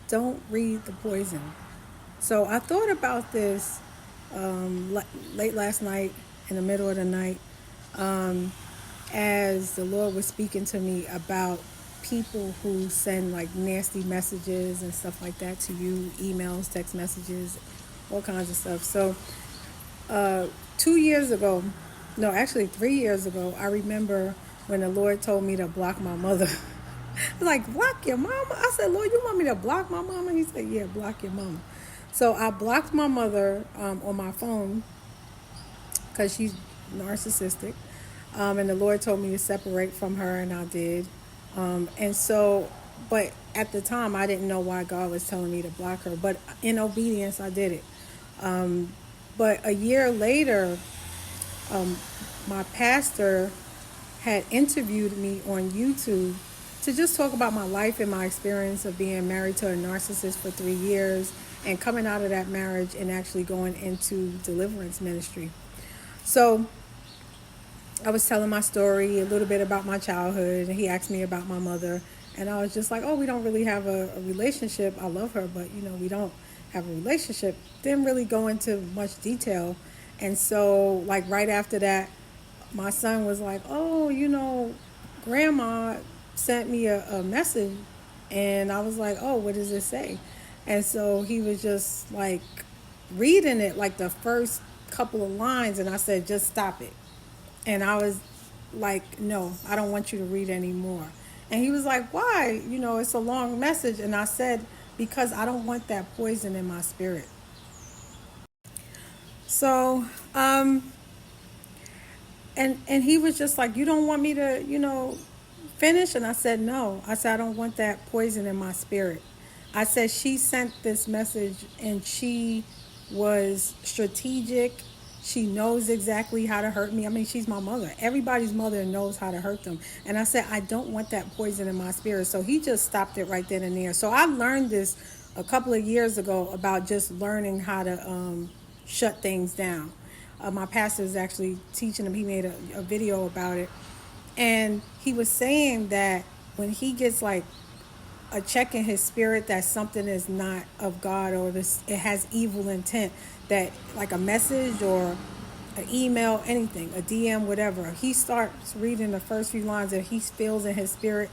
don't read the poison. So I thought about this late last night, in the middle of the night, as the Lord was speaking to me about people who send like nasty messages and stuff like that to you, emails, text messages, all kinds of stuff. So 2 years ago, no, actually 3 years ago, I remember when the Lord told me to block my mother. Like, block your mama? I said, Lord, you want me to block my mama? He said, yeah, block your mama. So I blocked my mother on my phone because she's narcissistic. And the Lord told me to separate from her, and I did. And so, but at the time, I didn't know why God was telling me to block her. But in obedience, I did it. But a year later, my pastor had interviewed me on YouTube to just talk about my life and my experience of being married to a narcissist for 3 years and coming out of that marriage and actually going into deliverance ministry. So I was telling my story, a little bit about my childhood, and he asked me about my mother. And I was just like, oh, we don't really have a relationship. I love her, but, we don't have a relationship. Didn't really go into much detail. And so, like, right after that, my son was like, oh, grandma sent me a message. And I was like, oh, what does it say? And so he was just like reading it, like the first couple of lines. And I said, just stop it. And I was like, no, I don't want you to read anymore. And he was like, why? It's a long message. And I said, because I don't want that poison in my spirit. So, and he was just like, you don't want me to, finish? And I said, no. I said, I don't want that poison in my spirit. I said, she sent this message and she was strategic. She knows exactly how to hurt me. I mean, she's my mother. Everybody's mother knows how to hurt them. And I said, I don't want that poison in my spirit. So he just stopped it right then and there. So I learned this a couple of years ago about just learning how to shut things down. My pastor is actually teaching him. He made a video about it. And he was saying that when he gets like a check in his spirit that something is not of God, or this, it has evil intent, that like a message or an email, anything, a DM, whatever, he starts reading the first few lines and he feels in his spirit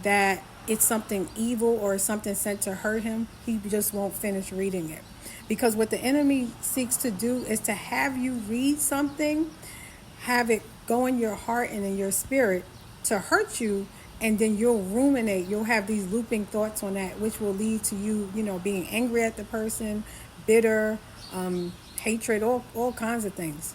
that it's something evil or something sent to hurt him, he just won't finish reading it. Because what the enemy seeks to do is to have you read something, have it go in your heart and in your spirit to hurt you, and then you'll ruminate, you'll have these looping thoughts on that, which will lead to you, being angry at the person, bitter, hatred, all kinds of things.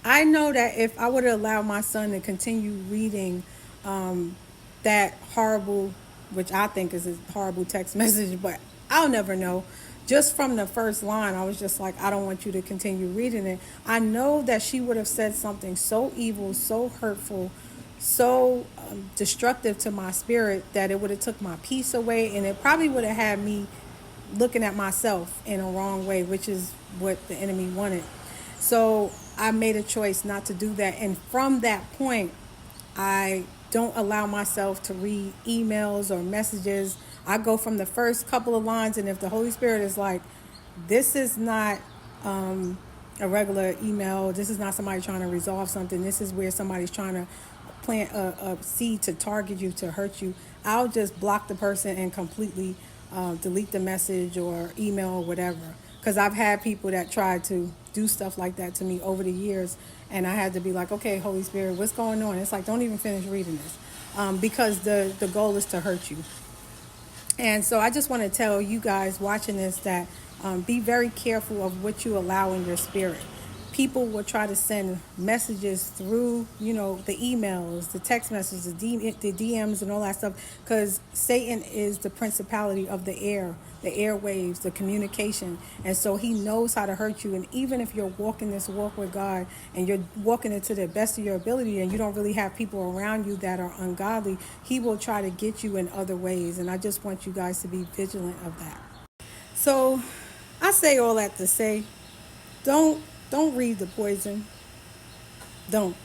I know that if I would allow my son to continue reading that horrible, which I think is a horrible text message, but I'll never know. Just from the first line, I was just like, I don't want you to continue reading it. I know that she would have said something so evil, so hurtful, so destructive to my spirit that it would have took my peace away, and it probably would have had me looking at myself in a wrong way, which is what the enemy wanted. So I made a choice not to do that. And from that point, I don't allow myself to read emails or messages. I go from the first couple of lines, and if the Holy Spirit is like, this is not a regular email, this is not somebody trying to resolve something, this is where somebody's trying to plant a seed to target you, to hurt you, I'll just block the person and completely delete the message or email or whatever. Because I've had people that tried to do stuff like that to me over the years, and I had to be like, okay, Holy Spirit, what's going on? It's like, don't even finish reading this, because the goal is to hurt you. And so I just want to tell you guys watching this that be very careful of what you allow in your spirit. People will try to send messages through, the emails, the text messages, the DMs and all that stuff, because Satan is the principality of the air, the airwaves, the communication. And so he knows how to hurt you. And even if you're walking this walk with God and you're walking it to the best of your ability and you don't really have people around you that are ungodly, he will try to get you in other ways. And I just want you guys to be vigilant of that. So I say all that to say, don't don't read the poison. Don't.